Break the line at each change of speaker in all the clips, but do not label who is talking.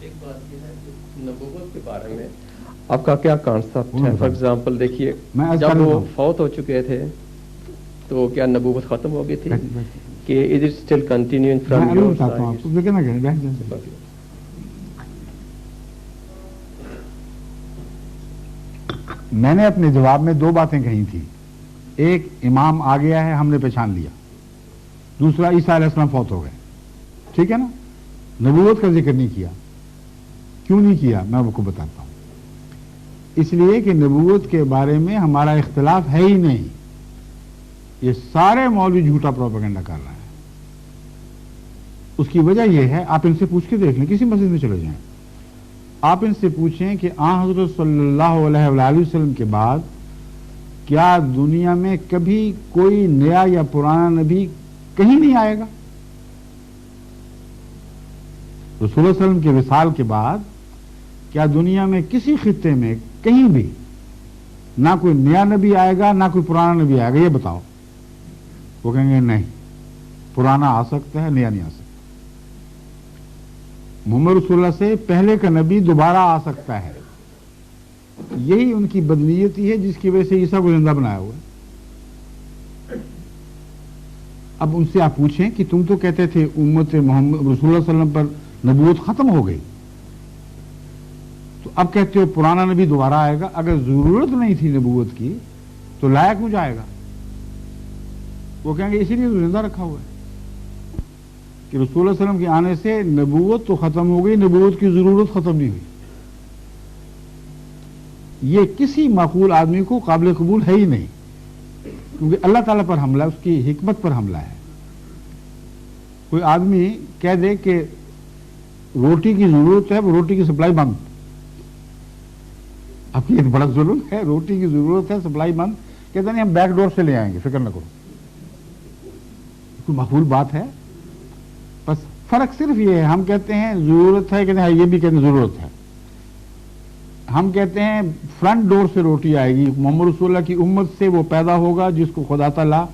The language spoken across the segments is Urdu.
ایک بات یہ ہے کہ نبوت کے بارے میں آپ کا کیا کانسیپٹ ہے؟ فار ایگزامپل دیکھیے جب وہ فوت ہو چکے تھے تو کیا نبوت ختم ہو گئی تھی کہ is it still continuing from your side?
میں نے اپنے جواب میں دو باتیں کہی تھی، ایک امام آ گیا ہے ہم نے پہچان لیا، دوسرا عیسیٰ علیہ السلام فوت ہو گئے، ٹھیک ہے نا؟ نبوت کا ذکر نہیں کیا۔ کیوں نہیں کیا میں آپ کو بتاتا ہوں۔ اس لیے کہ نبوت کے بارے میں ہمارا اختلاف ہے ہی نہیں، یہ سارے مولوی جھوٹا پروپیگنڈا کر رہے ہیں۔ اس کی وجہ یہ ہے، آپ ان سے پوچھ کے دیکھ لیں، کسی مسجد میں چلے جائیں، آپ ان سے پوچھیں کہ آن حضرت صلی اللہ علیہ وآلہ وسلم کے بعد کیا دنیا میں کبھی کوئی نیا یا پرانا نبی کہیں نہیں آئے گا؟ رسول اللہ علیہ وسلم کے وصال کے بعد کیا دنیا میں کسی خطے میں کہیں بھی نہ کوئی نیا نبی آئے گا نہ کوئی پرانا نبی آئے گا؟ یہ بتاؤ۔ وہ کہیں گے نہیں، پرانا آ سکتا ہے، نیا نہیں آ سکتا۔ محمد رسول اللہ سے پہلے کا نبی دوبارہ آ سکتا ہے۔ یہی ان کی بدنیتی ہے جس کی وجہ سے عیسیٰ کو زندہ بنایا ہوا ہے۔ اب ان سے آپ پوچھیں کہ تم تو کہتے تھے امت محمد رسول اللہ صلی اللہ علیہ وسلم پر نبوت ختم ہو گئی، تو اب کہتے ہو پرانا نبی دوبارہ آئے گا۔ اگر ضرورت نہیں تھی نبوت کی تو لایا کیوں جائے گا؟ وہ کہیں گے اسی لیے تو زندہ رکھا ہوا ہے کہ رسول اللہ علیہ وسلم کے آنے سے نبوت تو ختم ہو گئی، نبوت کی ضرورت ختم نہیں ہوئی۔ یہ کسی معقول آدمی کو قابل قبول ہے ہی نہیں، کیونکہ اللہ تعالیٰ پر حملہ ہے، اس کی حکمت پر حملہ ہے۔ کوئی آدمی کہہ دے کہ روٹی کی ضرورت ہے، وہ روٹی کی سپلائی بند۔ اب یہ بڑا ظلم ہے، روٹی کی ضرورت ہے، سپلائی بند، کہتے نہیں ہم بیک ڈور سے لے آئیں گے، فکر نہ کرو۔ کوئی معقول بات ہے؟ بس فرق صرف یہ ہے، ہم کہتے ہیں ضرورت ہے، کہتے ہیں یہ بھی کہتے ہیں ضرورت ہے۔ ہم کہتے ہیں فرنٹ ڈور سے روٹی آئے گی، محمد رسول اللہ کی امت سے وہ پیدا ہوگا جس کو خدا تعالیٰ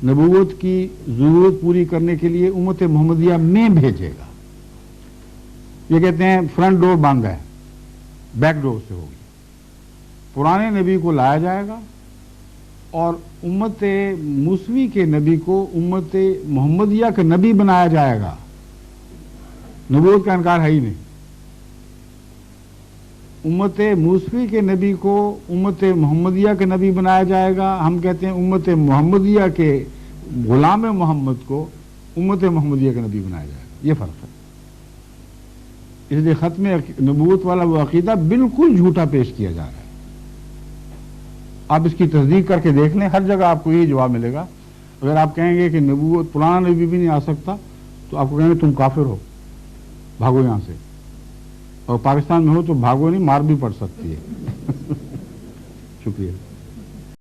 نبوت کی ضرورت پوری کرنے کے لیے امت محمدیہ میں بھیجے گا۔ یہ کہتے ہیں فرنٹ ڈور بند ہے، بیک ڈور سے ہوگی۔ پرانے نبی کو لایا جائے گا اور امت موسوی کے نبی کو امت محمدیہ کا نبی بنایا جائے گا۔ نبوت کا انکار ہے ہی نہیں۔ امت موسوی کے نبی کو امت محمدیہ کا نبی بنایا جائے گا، ہم کہتے ہیں امت محمدیہ کے غلام محمد کو امت محمدیہ کا نبی بنایا جائے گا۔ یہ فرق ہے۔ اس لیے ختم نبوت والا وہ عقیدہ بالکل جھوٹا پیش کیا جا رہا ہے۔ آپ اس کی تصدیق کر کے دیکھ لیں، ہر جگہ آپ کو یہی جواب ملے گا۔ اگر آپ کہیں گے کہ نبوت پرانا نبی بھی نہیں آ سکتا تو آپ کو کہیں گے تم کافر ہو، بھاگو یہاں سے۔ اور پاکستان میں ہو تو بھاگو نہیں، مار بھی پڑ سکتی ہے۔ شکریہ۔